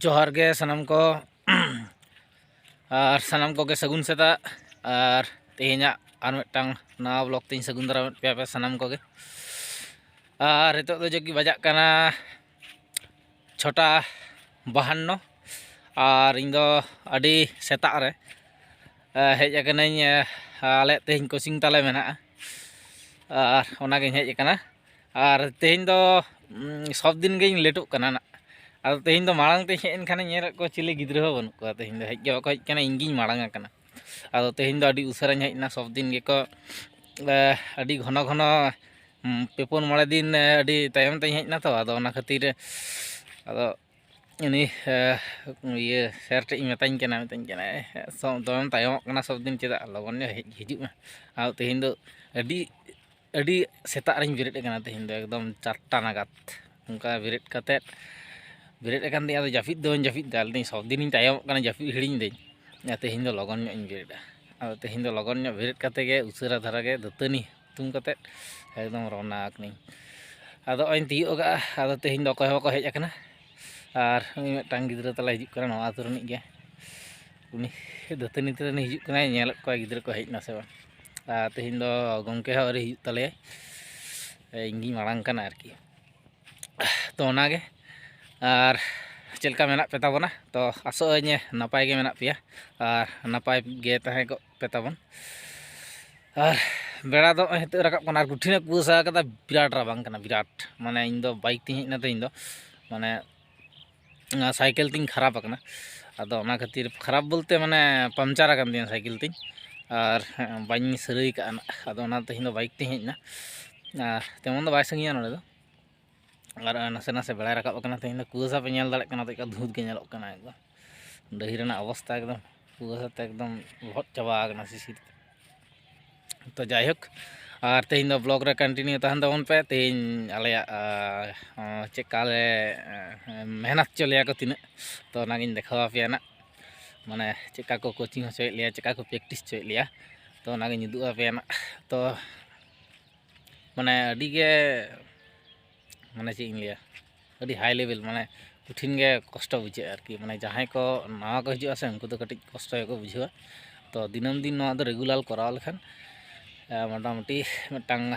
जोहार गे सनम को और सनम को गे सगुन सेता और तेहना और मिट्टांग नवा ब्लॉग तीन सगुन दारा पे सनम को गे और हितो तो जो कि बजाक कना 6:52 और इन दो अडी सेता रे हेज अकनाई आले तेहन कोचिंग ताले मेना और ओनागे हेज अकना और तेहन दो सब दिन गे लेटो कना ना अब तेहन दो मांग ते हेन खाने नेर को चिले गिद्र हो बनू को तेहन दो हेज को हेज कना इंगिन मांग कना अब तेहन दो अडी उसरा हेजना सब दिन गे को अडी घन घन पेपुन मळे दिन अडी तायम ते हेजना तो आदो ओना खातिर आदो ini ये शेर टे मेताñ कना दम तायम कना सब दिन चेदा लगन हिजुग में आ तेहन दो अडी अडी सेता रिñ बेरेट कना तेहन दो एकदम 4टा नागात उनका बेरेट कते बेरेट कन दे आदो जाफिद दो जाफिद दाल दिन सब दिन तायम कना जाफिद हिड़िñ देñ तेहन दो लगन ᱧᱚᱜ बेरेट आ तेहन दो लगन ᱧᱚᱜ बेरेट कते गे उसरा धारा गे दतनी तुम कते एकदम रौनाक नहीं आदो अñ तियो गा आदो तेहन दो अकय हको हेज अकना और मिट्टांग गिद्रा तला हिजुग कना नवा आतु रनिक गे उनी दतनी तनी हिजुग कना नेल को गिद्रा को हेजना से तेहन दो गंके हो अरे हिजुग तले इंगी मांग कना आरकी तो ओनागे और चलका मेना पे ताबोना तो आसोअᱧ नपाय गे मेना पेया और नपाय गे ताहे को पे ताबोन और बेड़ा दो हित रकाब कना गुठिने कुसा कदा बिराट राबांग कना बिराट माने इन दो बाइक ती हेजना ते इन दो माने साइकिल तीन खराब अकना आदो ओना खातिर खराब बोलते माने पंचर अकन तीन साइकिल तीन और बाñ सरई का आदो ओना तेहन दो बाइक ती हेजना तेमन दो बाय संगिया नोडे दो और नासे नासे बेड़ा रकाब अकना तेहन दो कुसा पे नेल दाड़े कना तो धूत गे नेलोग कना एकदम डही रेना अवस्था एकदम कुसा ते एकदम लहद चाबा अकना सिसिर तो जायहोक और तेहन दो ब्लॉग रे कंटिन्यू तहन तबन पे तेहन आलेया चेकाले मेहनत चलेया को तीना तो नागिन देखावा पेया ना माने चेका को कोचिंग होचोय लिया चेका को प्रैक्टिस चोय लिया तो नागिन उदुआ पेया ना तो माने अडी गे माने चे इन लिया अडी हाई लेवल माने कठिन गे कष्ट बुझे आरकी माने जहां को नवा को हिजुआ से उनको तो कटिज कष्ट को बुझेवा तो दिनम दिन नवा दो रेगुलर कराव लेखान मोटामुटी मिट्टांग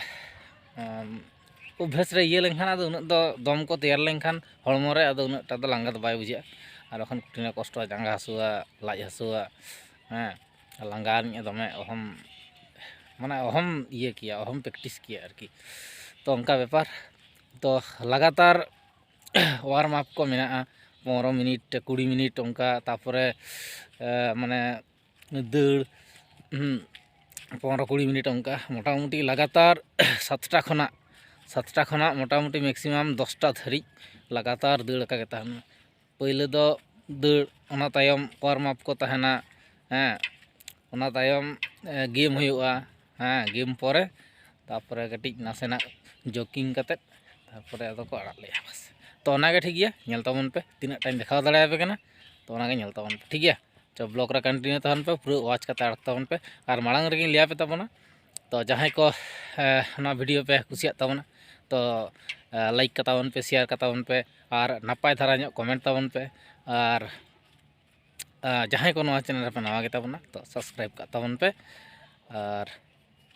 अभ्यास रे ये लेखान आदो उन दो दम को तैयार लेखान हड़मो रे आदो उनटा दो लांगा दो बाय बुझे और एखन कठिन कष्ट जांगा हसुआ लाज हसुआ लांगा दमे अहम माने अहम ये किया अहम प्रैक्टिस किया आरकी तो उनका व्यापार तो लगातार वार्म अप को मेना 15 मिनट 20 मिनट उनका तापरे माने दौड़ 15-20 मिनट उनका मोटामुटी लगातार 7टा खना मोटामुटी मैक्सिमाम 10टा धारी लगातार दौड़ का तहन पहले दो दौड़ ओना तायम वार्म अप को तहना ओना तायम गेम हुआ गेम परे तापरे कटिज नासेना जॉगिंग कते तापरे आदो को आड़ा लेया बस तो ओनागे ठीक गया नेल ताबन पे तीना टाइम देखाव दाड़े पे कना तो ओनागे नेल ताबन पे ठीक गया तो ब्लॉग रे कंटिन्यू तहन पे पूरा वाच कते आड़ ताबन पे और मांग रे लिया पे ताबना तो जहां को ना वीडियो पे कुसिया ताबना तो लाइक का ताबन पे शेयर का ताबन पे और नपाय धारा ᱧᱚᱜ कमेंट ताबन पे और जहां को नवा चैनल पे नवा गे ताबना तो सब्सक्राइब का ताबन पे और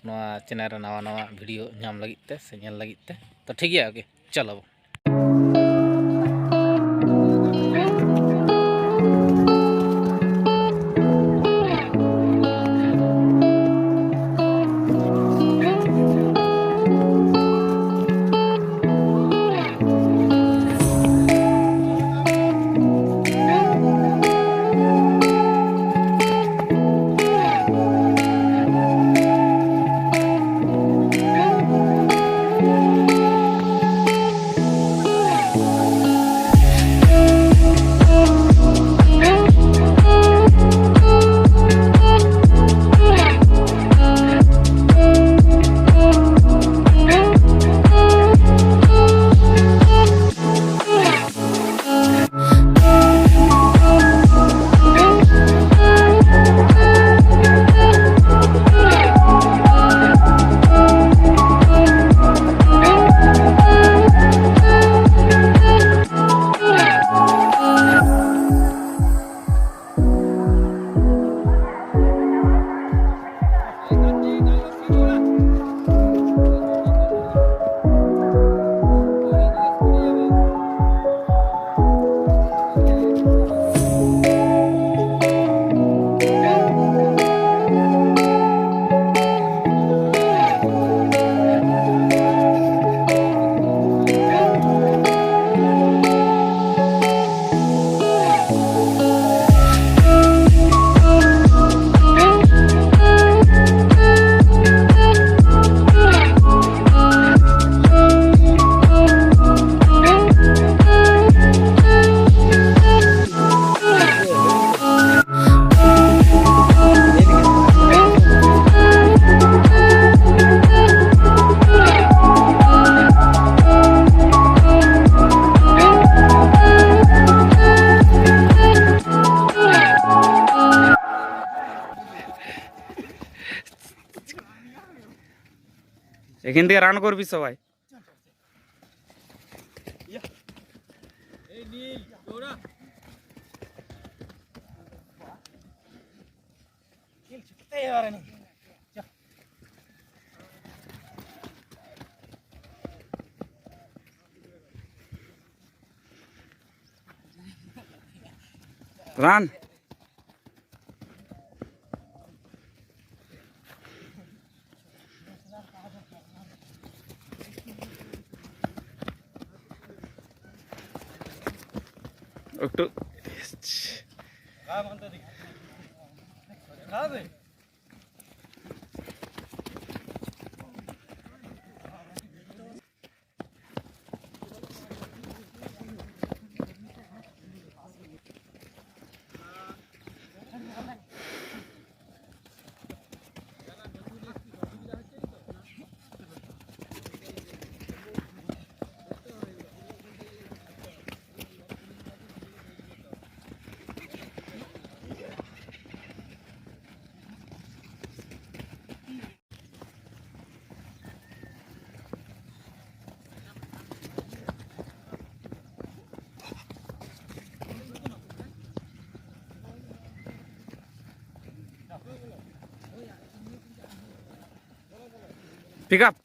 नवा चैनल रे नवा नवा वीडियो नाम लगित ते से नेल लगित ते तो ठीक गया ओके चलो এখান থেকে রান করবি সবাই। রান। একটু পিক আপ।